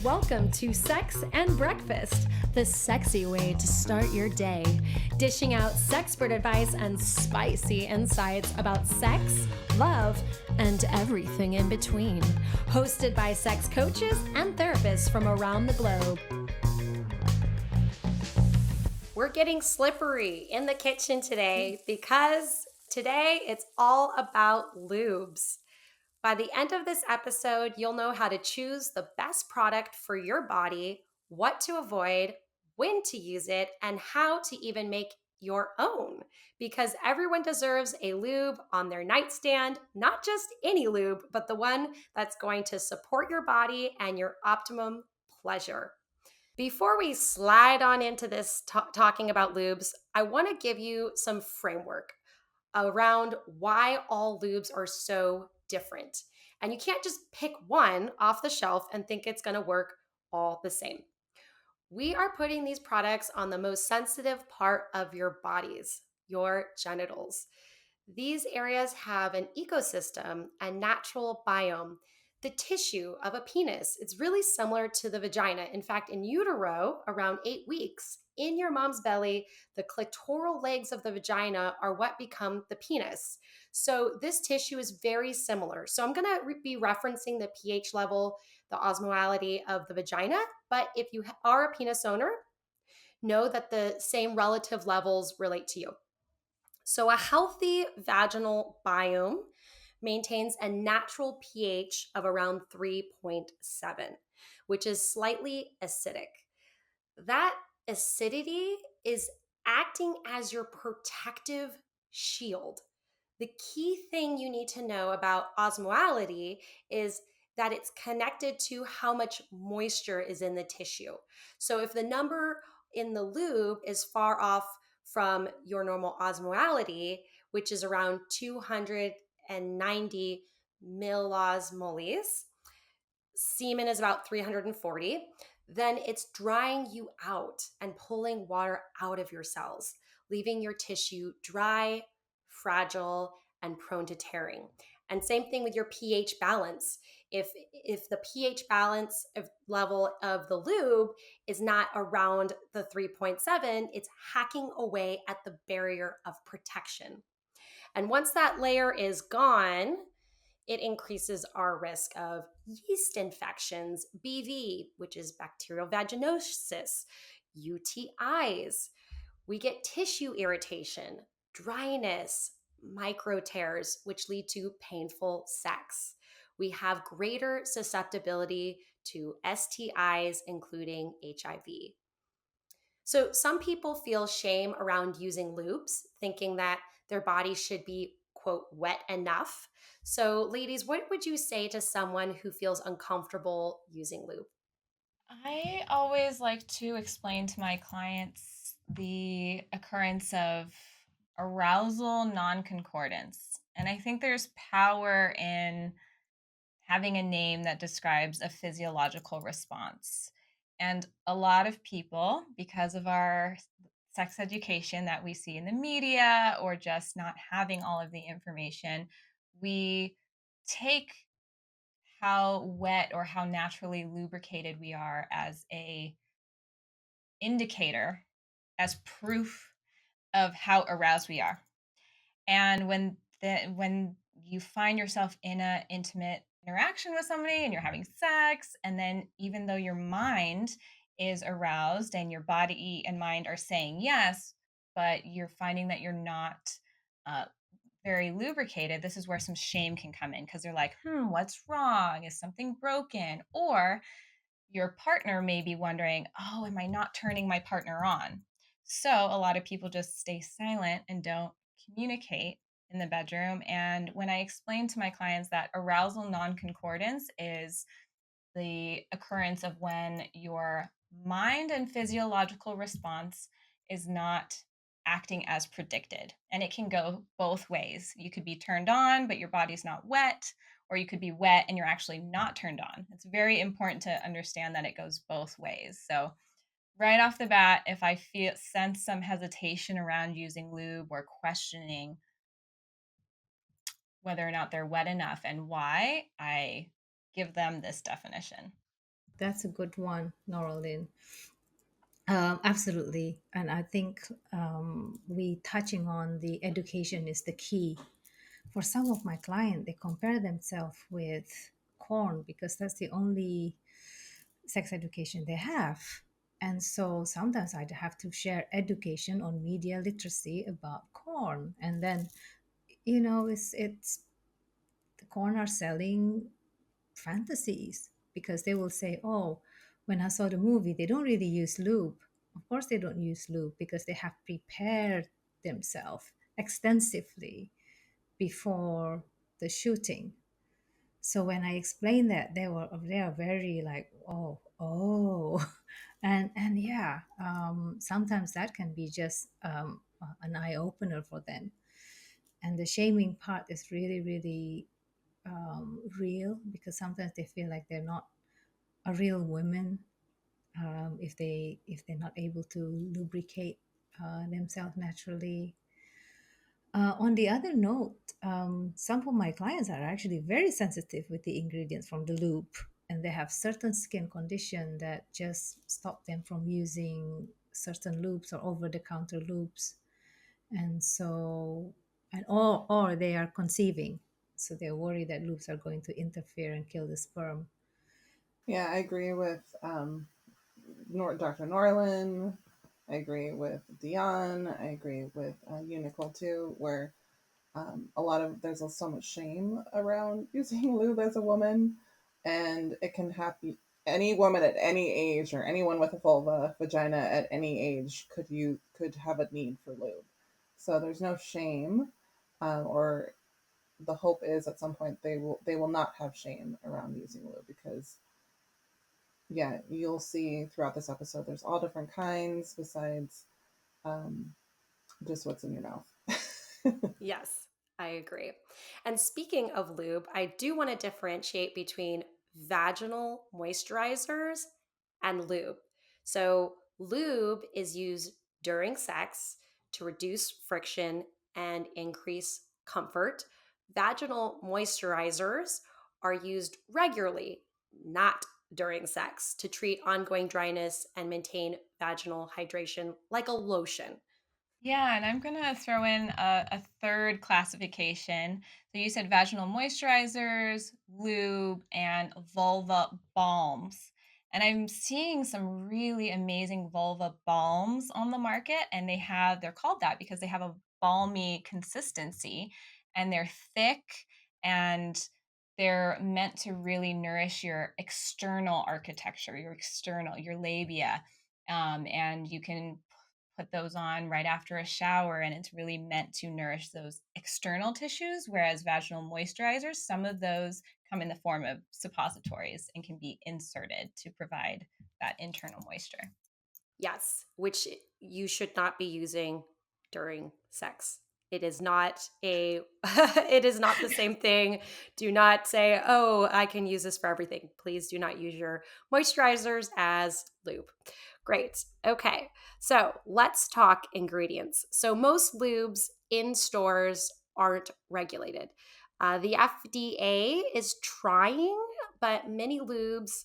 Welcome to Sex and Breakfast, the sexy way to start your day. Dishing out sexpert advice and spicy insights about sex, love, and everything in between. Hosted by sex coaches and therapists from around the globe. We're getting slippery in the kitchen today because today it's all about lubes. By the end of this episode, you'll know how to choose the best product for your body, what to avoid, when to use it, and how to even make your own. Because everyone deserves a lube on their nightstand, not just any lube, but the one that's going to support your body and your optimum pleasure. Before we slide on into this talking about lubes, I want to give you some framework around why all lubes are so different. And you can't just pick one off the shelf and think it's going to work all the same. We are putting these products on the most sensitive part of your bodies, your genitals. These areas have an ecosystem and natural biome. The tissue of a penis, it's really similar to the vagina. In fact, in utero, around 8 weeks, in your mom's belly, the clitoral legs of the vagina are what become the penis. So this tissue is very similar. So I'm going to be referencing the pH level, the osmolality of the vagina. But if you are a penis owner, know that the same relative levels relate to you. So a healthy vaginal biome maintains a natural pH of around 3.7, which is slightly acidic. That acidity is acting as your protective shield. The key thing you need to know about osmolality is that it's connected to how much moisture is in the tissue. So if the number in the lube is far off from your normal osmolality, which is around 290 millosmoles, semen is about 340, then it's drying you out and pulling water out of your cells, leaving your tissue dry, fragile, and prone to tearing. And same thing with your pH balance. If the pH balance level of the lube is not around the 3.7, it's hacking away at the barrier of protection. And once that layer is gone, it increases our risk of yeast infections, BV, which is bacterial vaginosis, UTIs. We get tissue irritation, dryness, micro tears, which lead to painful sex. We have greater susceptibility to STIs, including HIV. So some people feel shame around using lubes, thinking that their body should be, quote, wet enough. So ladies, what would you say to someone who feels uncomfortable using lube? I always like to explain to my clients the occurrence of arousal non-concordance. And I think there's power in having a name that describes a physiological response. And a lot of people, because of our sex education that we see in the media or just not having all of the information, we take how wet or how naturally lubricated we are as a indicator, as proof of how aroused we are. And when you find yourself in a intimate interaction with somebody and you're having sex, and then even though your mind is aroused and your body and mind are saying yes, but you're finding that you're not uh, very lubricated, this is where some shame can come in because they're like, what's wrong? Is something broken? Or your partner may be wondering, oh, am I not turning my partner on? So a lot of people just stay silent and don't communicate in the bedroom. And when I explain to my clients that arousal non-concordance is the occurrence of when your mind and physiological response is not acting as predicted. And it can go both ways. You could be turned on, but your body's not wet, or you could be wet and you're actually not turned on. It's very important to understand that it goes both ways. So, right off the bat, if I sense some hesitation around using lube or questioning whether or not they're wet enough and why, I give them this definition. That's a good one, Noraldin. Absolutely. And I think we touching on the education is the key. For some of my clients, they compare themselves with corn because that's the only sex education they have. And so sometimes I'd have to share education on media literacy about corn. And then, it's the corn are selling fantasies because they will say, oh, when I saw the movie, they don't really use lube. Of course, they don't use lube because they have prepared themselves extensively before the shooting. So when I explained that, they are very like, oh, and yeah, sometimes that can be just an eye opener for them. And the shaming part is really, really real because sometimes they feel like they're not a real woman if they're not able to lubricate themselves naturally. On the other note, some of my clients are actually very sensitive with the ingredients from the lube, and they have certain skin condition that just stop them from using certain lubes or over-the-counter lubes, and so or they are conceiving, so they're worried that lubes are going to interfere and kill the sperm. Yeah, I agree with Dr. Norlin. I agree with Dion. I agree with you, Nicole, too, where a lot of there's so much shame around using lube as a woman, and it can happen. Any woman at any age, or anyone with a vulva, vagina at any age, could have a need for lube. So there's no shame, or the hope is at some point they will not have shame around using lube because yeah, you'll see throughout this episode there's all different kinds besides um, just what's in your mouth. Yes, I agree. And speaking of lube, I do want to differentiate between vaginal moisturizers and lube. So, lube is used during sex to reduce friction and increase comfort. Vaginal moisturizers are used regularly, not during sex, to treat ongoing dryness and maintain vaginal hydration like a lotion. Yeah, and I'm gonna throw in a third classification. So you said vaginal moisturizers, lube, and vulva balms. And I'm seeing some really amazing vulva balms on the market, and they're called that because they have a balmy consistency, and they're thick, and they're meant to really nourish your external architecture, your labia. And you can put those on right after a shower, and it's really meant to nourish those external tissues, whereas vaginal moisturizers, some of those come in the form of suppositories and can be inserted to provide that internal moisture. Yes, which you should not be using during sex. It is not a it is not the same thing. Do not say, "Oh, I can use this for everything." Please do not use your moisturizers as lube. Great. Okay. So, let's talk ingredients. So, most lubes in stores aren't regulated. The FDA is trying, but many lubes,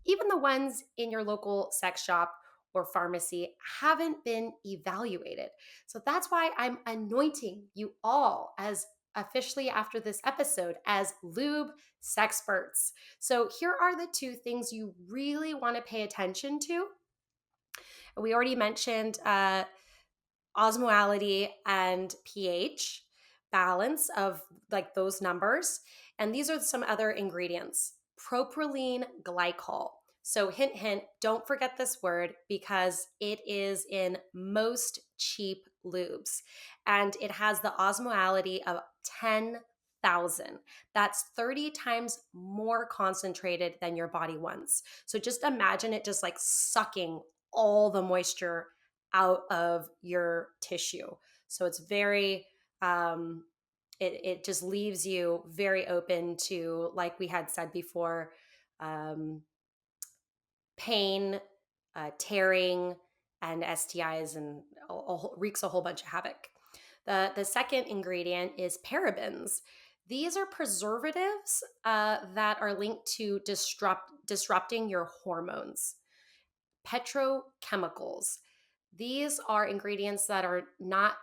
even the ones in your local sex shop or pharmacy, haven't been evaluated. So that's why I'm anointing you all as officially after this episode as lube sexperts. So here are the two things you really want to pay attention to. We already mentioned osmolality and pH balance of like those numbers. And these are some other ingredients: propylene glycol. So, hint, hint, don't forget this word because it is in most cheap lubes and it has the osmolality of 10,000. That's 30 times more concentrated than your body wants. So, just imagine it just like sucking all the moisture out of your tissue. So it's very, it just leaves you very open to, like we had said before, um, pain, tearing, and STIs, and wreaks a whole bunch of havoc. The second ingredient is parabens. These are preservatives that are linked to disrupting your hormones. Petrochemicals. These are ingredients that are not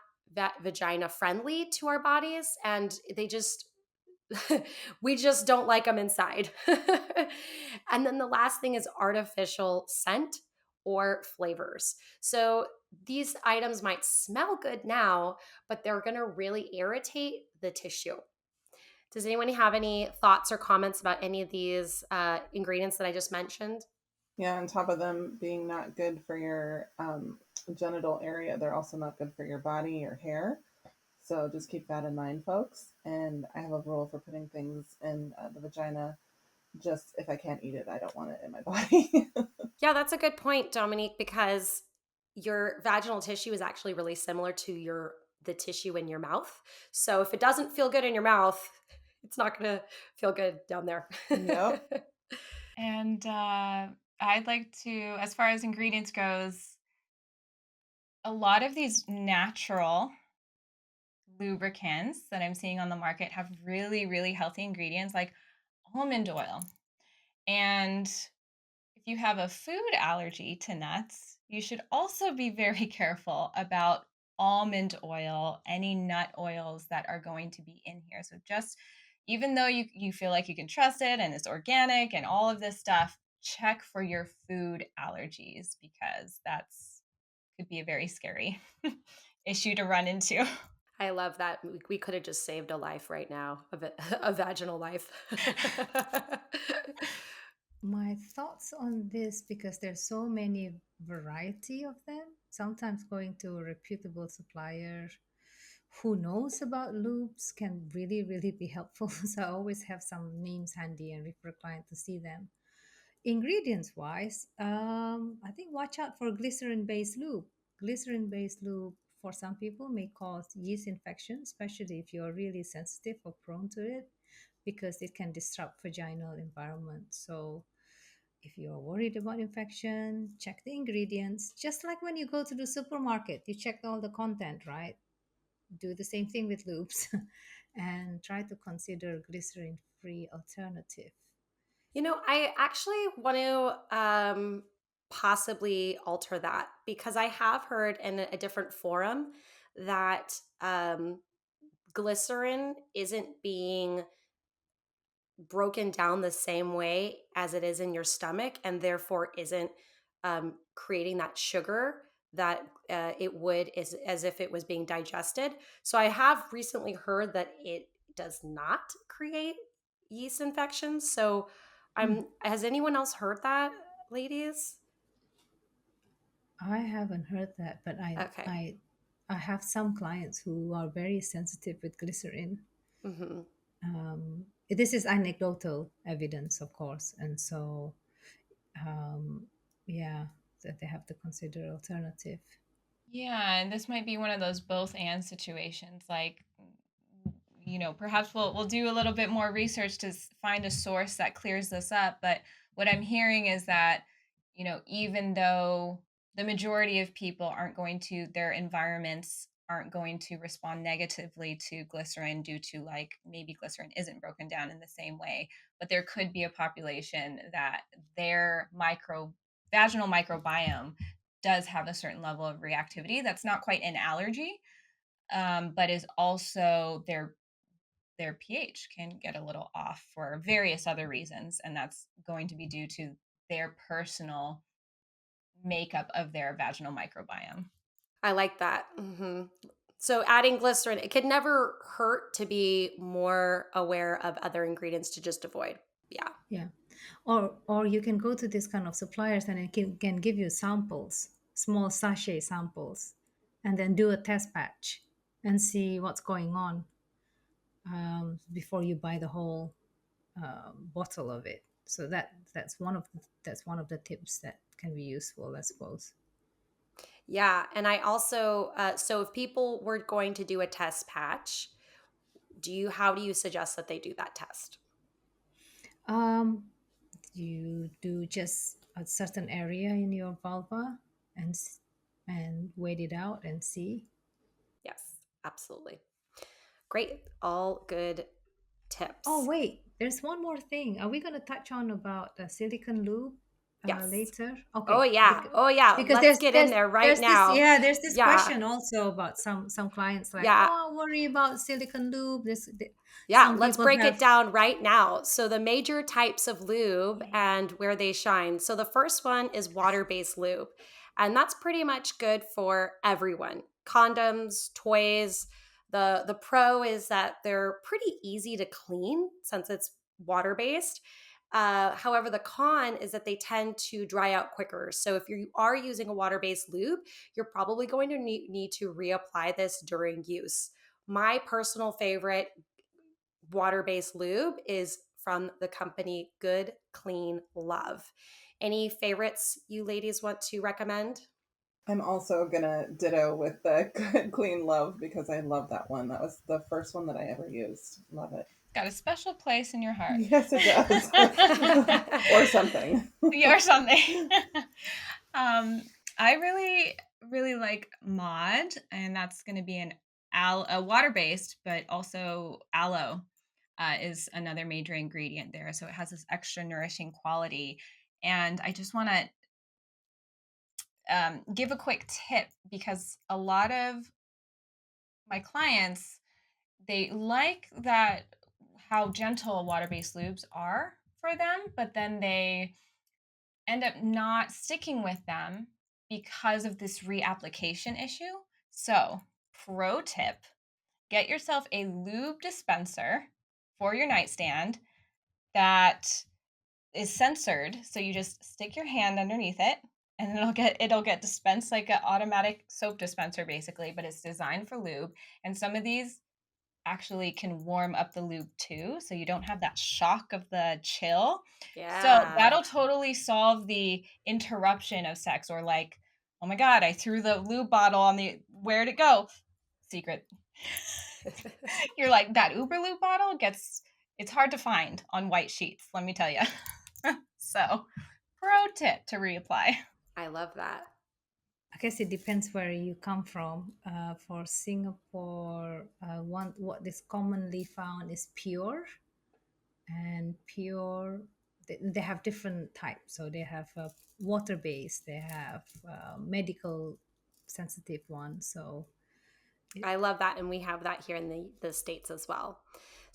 vagina friendly to our bodies, and they just we just don't like them inside. And then the last thing is artificial scent or flavors. So these items might smell good now, but they're going to really irritate the tissue. Does anyone have any thoughts or comments about any of these ingredients that I just mentioned? Yeah, on top of them being not good for your genital area, they're also not good for your body or hair. So just keep that in mind, folks. And I have a rule for putting things in the vagina. Just if I can't eat it, I don't want it in my body. Yeah, that's a good point, Dominique, because your vaginal tissue is actually really similar to the tissue in your mouth. So if it doesn't feel good in your mouth, it's not going to feel good down there. Yep. And I'd like to, as far as ingredients goes, a lot of these natural lubricants that I'm seeing on the market have really, really healthy ingredients like almond oil. And if you have a food allergy to nuts, you should also be very careful about almond oil, any nut oils that are going to be in here. So just even though you feel like you can trust it and it's organic and all of this stuff, check for your food allergies because that's could be a very scary issue to run into. I love that. We could have just saved a life right now, a vaginal life. My thoughts on this, because there's so many variety of them, sometimes going to a reputable supplier who knows about lubes can really, really be helpful. So I always have some names handy and refer client to see them. Ingredients wise, I think watch out for glycerin based lube. Glycerin based lube for some people may cause yeast infection, especially if you're really sensitive or prone to it, because it can disrupt vaginal environment. So if you're worried about infection, check the ingredients. Just like when you go to the supermarket, you check all the content, right? Do the same thing with lubes and try to consider glycerin free alternative. I actually want to possibly alter that because I have heard in a different forum that glycerin isn't being broken down the same way as it is in your stomach and therefore isn't creating that sugar that it would as if it was being digested. So I have recently heard that it does not create yeast infections. So Hmm. has anyone else heard that, ladies? I haven't heard that, but Okay. I have some clients who are very sensitive with glycerin. Hmm. This is anecdotal evidence, of course, and so um, yeah, that they have to consider alternative. Yeah, and this might be one of those both and situations. Like, perhaps we'll do a little bit more research to find a source that clears this up. But what I'm hearing is that, even though the majority of people aren't going to, their environments aren't going to respond negatively to glycerin due to like maybe glycerin isn't broken down in the same way, but there could be a population that their vaginal microbiome does have a certain level of reactivity that's not quite an allergy, but is also their pH can get a little off for various other reasons, and that's going to be due to their personal makeup of their vaginal microbiome. I like that. So adding glycerin, it could never hurt to be more aware of other ingredients to just avoid. Yeah. Yeah, or you can go to this kind of suppliers and it can give you samples, small sachet samples, and then do a test batch and see what's going on before you buy the whole bottle of it. So that's one of the tips that can be useful, I suppose. Yeah. And I also, so if people were going to do a test patch, how do you suggest that they do that test? Um, you do just a certain area in your vulva and and wait it out and see. Yes, absolutely. Great. All good tips. Oh, wait, there's one more thing. Are we going to touch on about the silicone lube Yes. later? Oh Okay, yeah. Oh yeah. because Let's get in there right now. there's this Yeah. question also about some clients like, Yeah. oh, I worry about silicone lube. Yeah, Some let's people break it have. down right now. So, the major types of lube and where they shine. So, the first one is water based lube, and that's pretty much good for everyone, condoms, toys. The pro is that they're pretty easy to clean since it's water based. However, the con is that they tend to dry out quicker. So, if you are using a water based lube, you're probably going to need to reapply this during use. My personal favorite water-based lube is from the company Good Clean Love. Any favorites you ladies want to recommend? I'm also gonna ditto with the Good Clean Love because I love that one. That was the first one that I ever used. Love it. Got a special place in your heart. Yes, it does. Or something. Yeah, or something. um, I really, really like Mod, and that's going to be a water-based, but also aloe is another major ingredient there. So it has this extra nourishing quality. And I just want to give a quick tip because a lot of my clients, they like that how gentle water-based lubes are for them, but then they end up not sticking with them because of this reapplication issue. So, pro tip, get yourself a lube dispenser for your nightstand that is censored. So you just stick your hand underneath it and it'll get dispensed like an automatic soap dispenser basically, but it's designed for lube. And some of these actually can warm up the lube too, so you don't have that shock of the chill. So Yeah. that'll totally solve the interruption of sex, or like, oh my god, I threw the lube bottle on the, where'd it go? Secret. You're like, that Uber lube bottle it's hard to find on white sheets, let me tell you. So, pro tip to reapply. I love that. I guess it depends where you come from. For Singapore, what is commonly found is pure, and pure. They have different types. So they have water based. They have medical sensitive ones. So I love that. And we have that here in the States as well.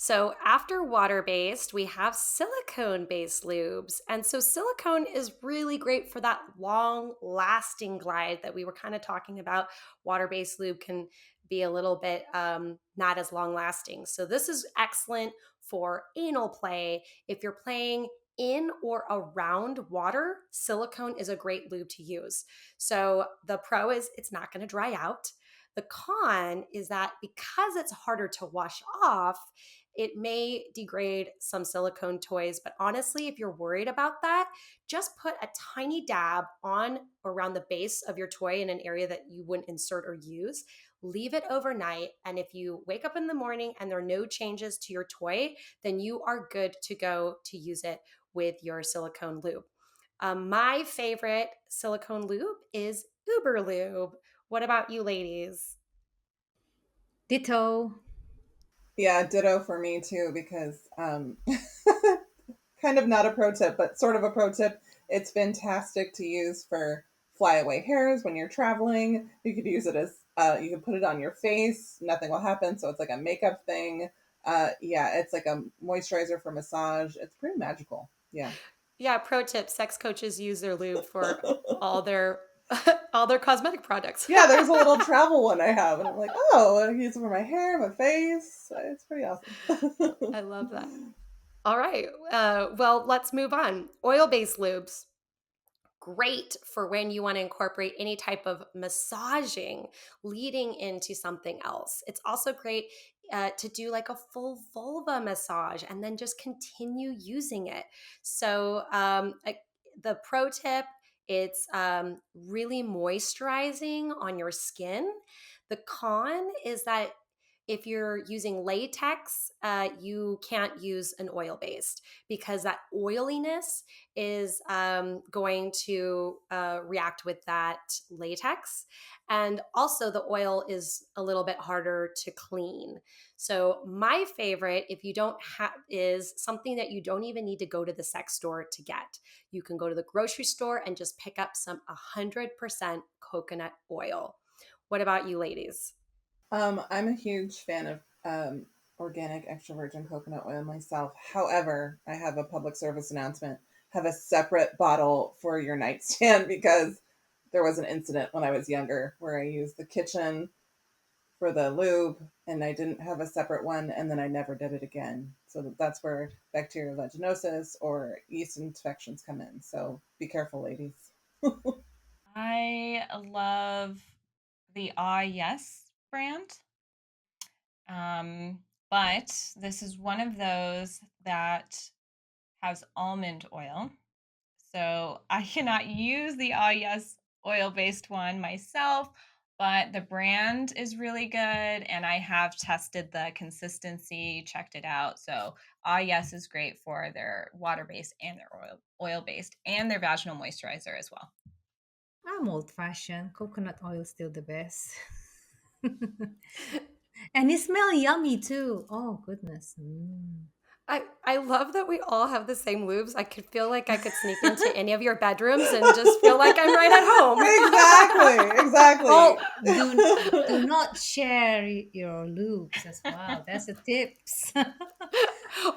So, after water based, we have silicone based lubes. And so, silicone is really great for that long lasting glide that we were kind of talking about. Water based lube can be a little bit not as long lasting. So, this is excellent for anal play. If you're playing in or around water, silicone is a great lube to use. So, the pro is it's not going to dry out. The con is that because it's harder to wash off, it may degrade some silicone toys. But honestly, if you're worried about that, just put a tiny dab on around the base of your toy in an area that you wouldn't insert or use. Leave it overnight. And if you wake up in the morning and there are no changes to your toy, then you are good to go to use it with your silicone lube. My favorite silicone lube is Uber Lube. What about you, ladies? ditto. Yeah, ditto for me too, because kind of not a pro tip, but sort of a pro tip. It's fantastic to use for flyaway hairs when you're traveling. You could use it as you can put it on your face. Nothing will happen. So it's like a makeup thing. Yeah, it's like a moisturizer for massage. It's pretty magical. Yeah. Yeah, pro tip, sex coaches use their lube for all their all their cosmetic products. Yeah, there's a little travel one I have, and I'm like, oh, I use it for my hair, my face. It's pretty awesome. I love that. All right. Well, let's move on. Oil-based lubes. Great for when you want to incorporate any type of massaging leading into something else. It's also great to do like a full vulva massage and then just continue using it. So, the pro tip, it's really moisturizing on your skin. The con is that if you're using latex, you can't use an oil-based because that oiliness is going to react with that latex. And also the oil is a little bit harder to clean. So my favorite, if you don't have, is something that you don't even need to go to the sex store to get. You can go to the grocery store and just pick up some 100% coconut oil. What about you ladies? I'm a huge fan of organic extra virgin coconut oil myself. However, I have a public service announcement. Have a separate bottle for your nightstand because there was an incident when I was younger where I used the kitchen for the lube and I didn't have a separate one, and then I never did it again. So that's where bacterial vaginosis or yeast infections come in. So be careful, ladies. I love the Ah Yes brand. But this is one of those that has almond oil. So I cannot use the Ah Yes oil-based one myself, but the brand is really good and I have tested the consistency, checked it out. So Ah Yes is great for their water-based and their oil-based and their vaginal moisturizer as well. I'm old-fashioned. Coconut oil is still the best. And it smells yummy too. Oh, goodness. I love that we all have the same lubes. I could feel like I could sneak into any of your bedrooms and just feel like I'm right at home. Exactly. Oh, do not share your lubes as well. That's a tips.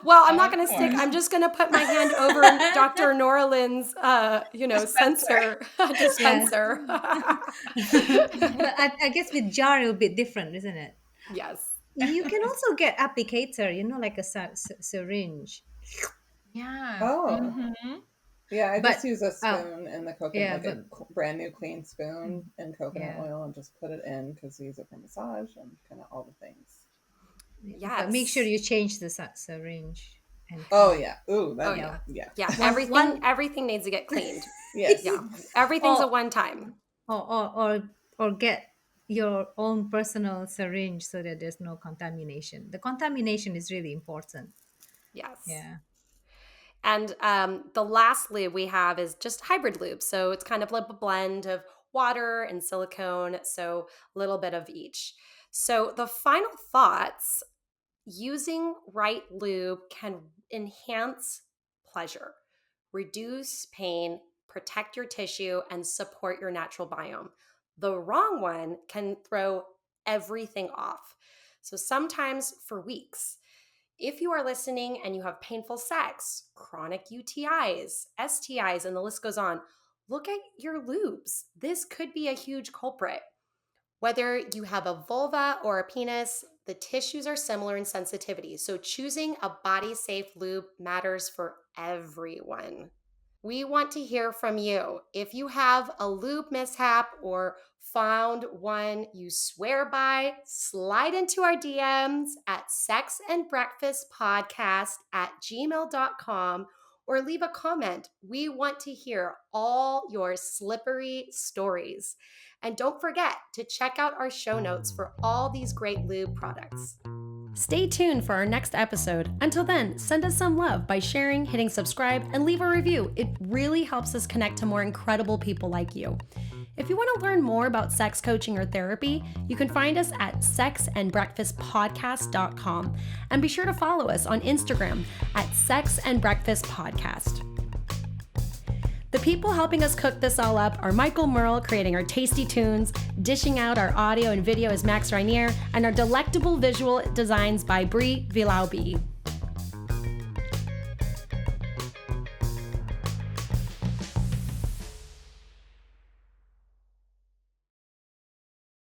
Well, I'm not Of going to stick. course. I'm just going to put my hand over Dr. Norland's, Dispenser. dispenser. But I guess with jar it'll be different, isn't it? Yes. You can also get applicator, like a syringe. Yeah. Oh. Mhm. Yeah, I But- just use a spoon in the coconut, yeah, like a brand new clean spoon and coconut Yeah. oil, and just put it in because we use it for massage and kind of all the things. But make sure Yes. you change the syringe. And Oh yeah, ooh, that, Oh, yeah, yeah. yeah, Yeah, everything needs to get cleaned. yes, Yeah. Everything's a Oh. one time. or get your own personal syringe so that there's no contamination. The contamination is really important. Yes. Yeah. And the last lube we have is just hybrid lube. So it's kind of like a blend of water and silicone. So a little bit of each. So the final thoughts, using right lube can enhance pleasure, reduce pain, protect your tissue, and support your natural biome. The wrong one can throw everything off. So sometimes for weeks. If you are listening and you have painful sex, chronic UTIs, STIs, and the list goes on, look at your lubes. This could be a huge culprit. Whether you have a vulva or a penis, the tissues are similar in sensitivity. So choosing a body-safe lube matters for everyone. We want to hear from you. If you have a lube mishap or found one you swear by, slide into our DMs at sexandbreakfastpodcast@gmail.com or leave a comment. We want to hear all your slippery stories. And don't forget to check out our show notes for all these great lube products. Stay tuned for our next episode. Until then, send us some love by sharing, hitting subscribe, and leave a review. It really helps us connect to more incredible people like you. If you want to learn more about sex coaching or therapy, you can find us at sexandbreakfastpodcast.com. And be sure to follow us on Instagram at sexandbreakfastpodcast. The people helping us cook this all up are Michael Merle, creating our tasty tunes, dishing out our audio and video is Max Rainier, and our delectable visual designs by Brie Vilaubi.